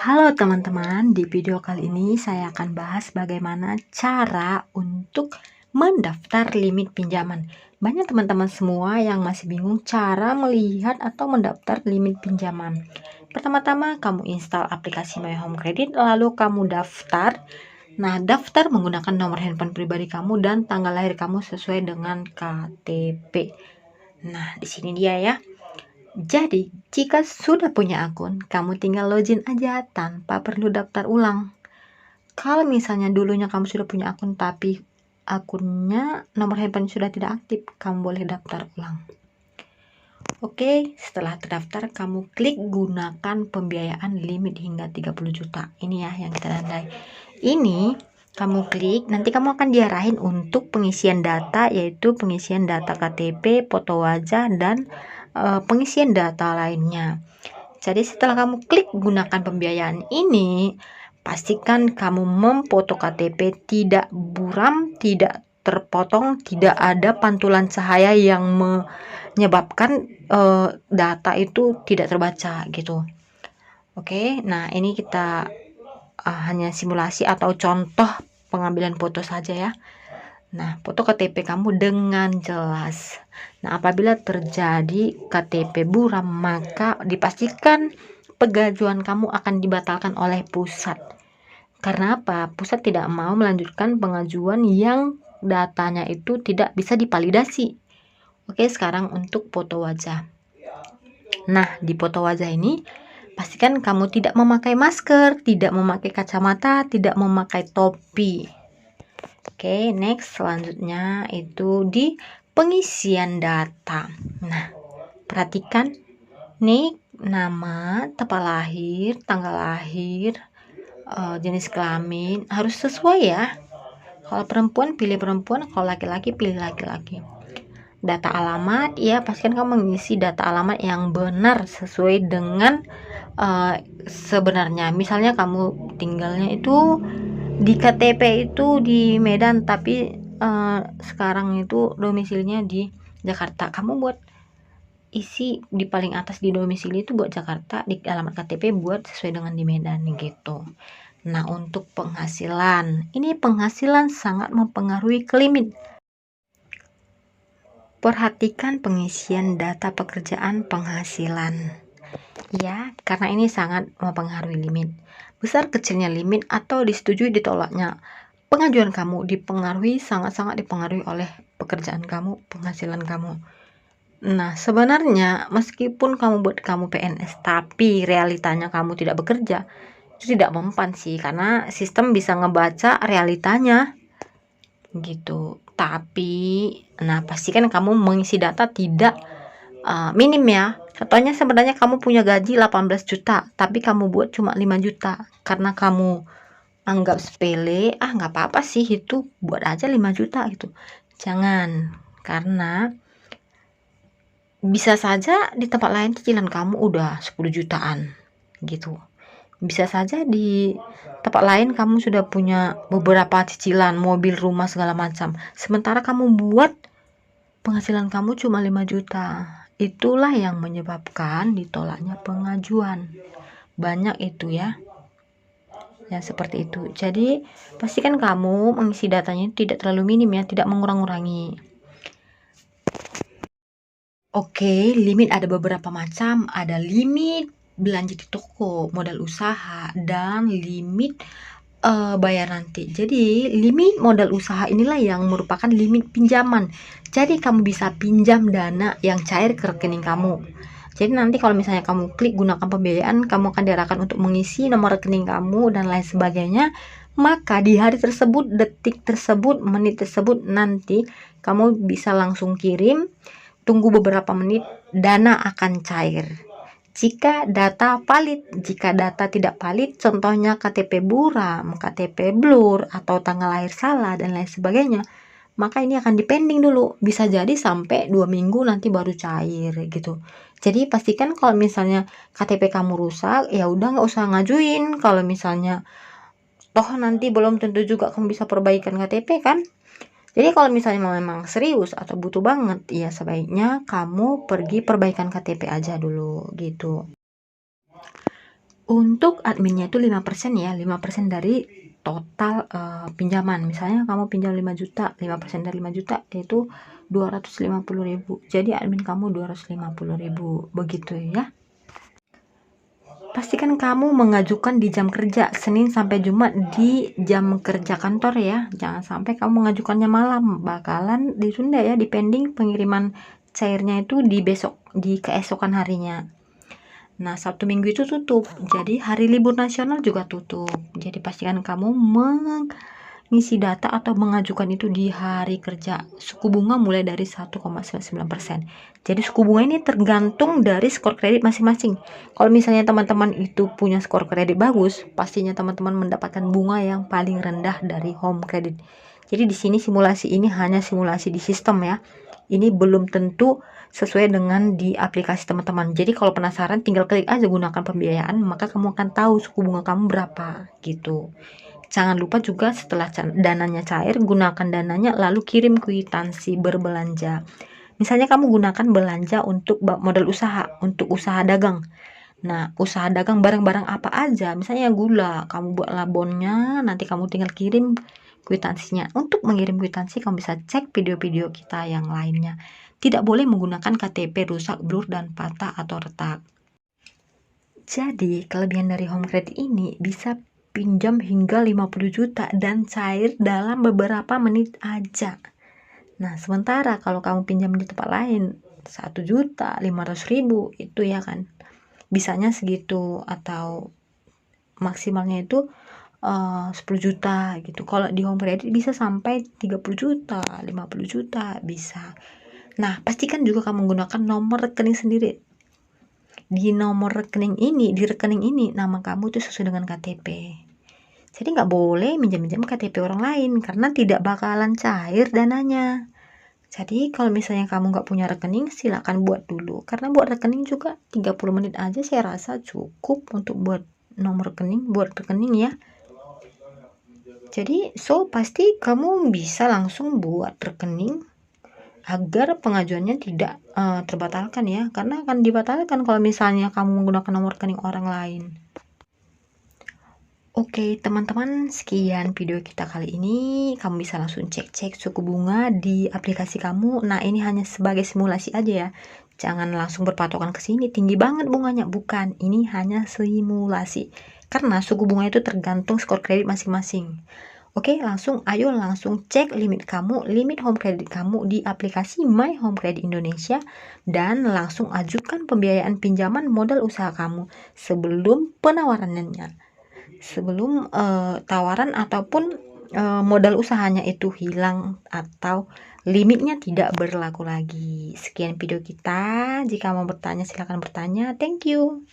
Halo teman-teman, di video kali ini saya akan bahas bagaimana cara untuk mendaftar limit pinjaman. Banyak teman-teman semua yang masih bingung cara melihat atau mendaftar limit pinjaman. Pertama-tama kamu install aplikasi My Home Credit, lalu kamu daftar. Nah, daftar menggunakan nomor handphone pribadi kamu dan tanggal lahir kamu sesuai dengan KTP. Nah, di sini dia ya. Jadi, jika sudah punya akun, kamu tinggal login aja tanpa perlu daftar ulang. Kalau misalnya dulunya kamu sudah punya akun tapi akunnya nomor handphone sudah tidak aktif, kamu boleh daftar ulang. Oke, setelah terdaftar, kamu klik gunakan pembiayaan limit hingga 30 juta. Ini ya yang kita tandai. Ini kamu klik, nanti kamu akan diarahin untuk pengisian data, yaitu pengisian data KTP, foto wajah, dan pengisian data lainnya. Jadi setelah kamu klik gunakan pembiayaan ini, pastikan kamu memfoto KTP tidak buram, tidak terpotong, tidak ada pantulan cahaya yang menyebabkan data itu tidak terbaca gitu. Oke, nah ini kita hanya simulasi atau contoh pengambilan foto saja ya. Nah, foto KTP kamu dengan jelas. Nah, apabila terjadi KTP buram, maka dipastikan pengajuan kamu akan dibatalkan oleh pusat. Karena apa? Pusat tidak mau melanjutkan pengajuan yang datanya itu tidak bisa divalidasi. Oke, sekarang untuk foto wajah. Nah, di foto wajah ini pastikan kamu tidak memakai masker, tidak memakai kacamata, tidak memakai topi. Oke, next selanjutnya itu di pengisian data. Nah, perhatikan nih nama, tempat lahir, tanggal lahir, jenis kelamin harus sesuai ya. Kalau perempuan pilih perempuan, kalau laki-laki pilih laki-laki. Data alamat, ya pastikan kamu mengisi data alamat yang benar sesuai dengan sebenarnya. Misalnya kamu tinggalnya itu di KTP itu di Medan, tapi sekarang itu domisilinya di Jakarta. Kamu buat isi di paling atas di domisili itu buat Jakarta, di alamat KTP buat sesuai dengan di Medan gitu. Nah, untuk penghasilan, ini penghasilan sangat mempengaruhi ke limit. Perhatikan pengisian data pekerjaan penghasilan. Ya, karena ini sangat mempengaruhi limit. Besar kecilnya limit atau disetujui ditolaknya pengajuan kamu dipengaruhi, sangat-sangat dipengaruhi oleh pekerjaan kamu, penghasilan kamu. Nah, sebenarnya meskipun kamu PNS, tapi realitanya kamu tidak bekerja, itu tidak mempan sih, karena sistem bisa ngebaca realitanya gitu. Tapi, nah pastikan kamu mengisi data tidak minim ya. Contohnya sebenarnya kamu punya gaji 18 juta, tapi kamu buat cuma 5 juta karena kamu anggap sepele, nggak apa-apa sih itu, buat aja 5 juta gitu. Jangan, karena bisa saja di tempat lain cicilan kamu udah 10 jutaan gitu. Bisa saja di tempat lain kamu sudah punya beberapa cicilan, mobil, rumah, segala macam. Sementara kamu buat penghasilan kamu cuma 5 juta. Itulah yang menyebabkan ditolaknya pengajuan. Banyak itu ya. Yang seperti itu. Jadi pastikan kamu mengisi datanya tidak terlalu minim ya, tidak mengurang-urangi. Oke, limit ada beberapa macam. Ada limit belanja di toko, modal usaha, dan limit bayar nanti. Jadi limit modal usaha inilah yang merupakan limit pinjaman. Jadi kamu bisa pinjam dana yang cair ke rekening kamu. Jadi nanti kalau misalnya kamu klik gunakan pembiayaan, kamu akan diarahkan untuk mengisi nomor rekening kamu dan lain sebagainya. Maka di hari tersebut, detik tersebut, menit tersebut, nanti kamu bisa langsung kirim. Tunggu beberapa menit, dana akan cair. Jika data valid, jika data tidak valid, contohnya KTP buram, KTP blur, atau tanggal lahir salah, dan lain sebagainya, maka ini akan dipending dulu. Bisa jadi sampai 2 minggu nanti baru cair gitu. Jadi pastikan kalau misalnya KTP kamu rusak, ya udah nggak usah ngajuin. Kalau misalnya toh nanti belum tentu juga kamu bisa perbaikan KTP kan. Jadi kalau misalnya memang serius atau butuh banget, ya sebaiknya kamu pergi perbaikan KTP aja dulu gitu. Untuk adminnya itu 5% ya, 5% dari total pinjaman. Misalnya kamu pinjam 5 juta, 5% dari 5 juta yaitu 250.000. Jadi admin kamu 250.000. Begitu ya. Pastikan kamu mengajukan di jam kerja Senin sampai Jumat di jam kerja kantor ya. Jangan sampai kamu mengajukannya malam, bakalan ditunda ya, dipending pengiriman cairnya itu di keesokan harinya. Nah, Sabtu Minggu itu tutup. Jadi hari libur nasional juga tutup. Jadi pastikan kamu mengisi data atau mengajukan itu di hari kerja. Suku bunga mulai dari 1,99%. Jadi suku bunga ini tergantung dari skor kredit masing-masing. Kalau misalnya teman-teman itu punya skor kredit bagus, pastinya teman-teman mendapatkan bunga yang paling rendah dari home credit. Jadi di sini simulasi ini hanya simulasi di sistem ya. Ini belum tentu sesuai dengan di aplikasi teman-teman. Jadi kalau penasaran tinggal klik aja gunakan pembiayaan, maka kamu akan tahu suku bunga kamu berapa gitu. Jangan lupa juga setelah dananya cair, gunakan dananya lalu kirim kwitansi berbelanja. Misalnya kamu gunakan belanja untuk modal usaha, untuk usaha dagang. Nah, usaha dagang barang-barang apa aja, misalnya gula, kamu buat labonnya, nanti kamu tinggal kirim kwitansinya. Untuk mengirim kwitansi, kamu bisa cek video-video kita yang lainnya. Tidak boleh menggunakan KTP rusak, blur, dan patah atau retak. Jadi, kelebihan dari home credit ini bisa pinjam hingga 50 juta dan cair dalam beberapa menit aja. Nah, sementara kalau kamu pinjam di tempat lain, 1.500.000 itu ya kan, bisanya segitu atau maksimalnya itu 10 juta gitu. Kalau di home credit bisa sampai 30 juta, 50 juta bisa. Nah, pastikan juga kamu menggunakan nomor rekening sendiri. Di rekening ini nama kamu itu sesuai dengan KTP. Jadi nggak boleh minjam-minjam KTP orang lain karena tidak bakalan cair dananya. Jadi kalau misalnya kamu nggak punya rekening, silakan buat dulu. Karena buat rekening juga 30 menit aja saya rasa cukup untuk buat buat rekening ya. Jadi pasti kamu bisa langsung buat rekening agar pengajuannya tidak terbatalkan ya. Karena akan dibatalkan kalau misalnya kamu menggunakan nomor rekening orang lain. Oke teman-teman, sekian video kita kali ini. Kamu bisa langsung cek-cek suku bunga di aplikasi kamu. Nah, ini hanya sebagai simulasi aja ya. Jangan langsung berpatokan ke sini tinggi banget bunganya. Bukan, ini hanya simulasi. Karena suku bunga itu tergantung skor kredit masing-masing. Oke, ayo langsung cek limit home credit kamu di aplikasi My Home Credit Indonesia dan langsung ajukan pembiayaan pinjaman modal usaha kamu sebelum tawaran ataupun modal usahanya itu hilang atau limitnya tidak berlaku lagi. Sekian video kita. Jika mau bertanya, silakan bertanya. Thank you.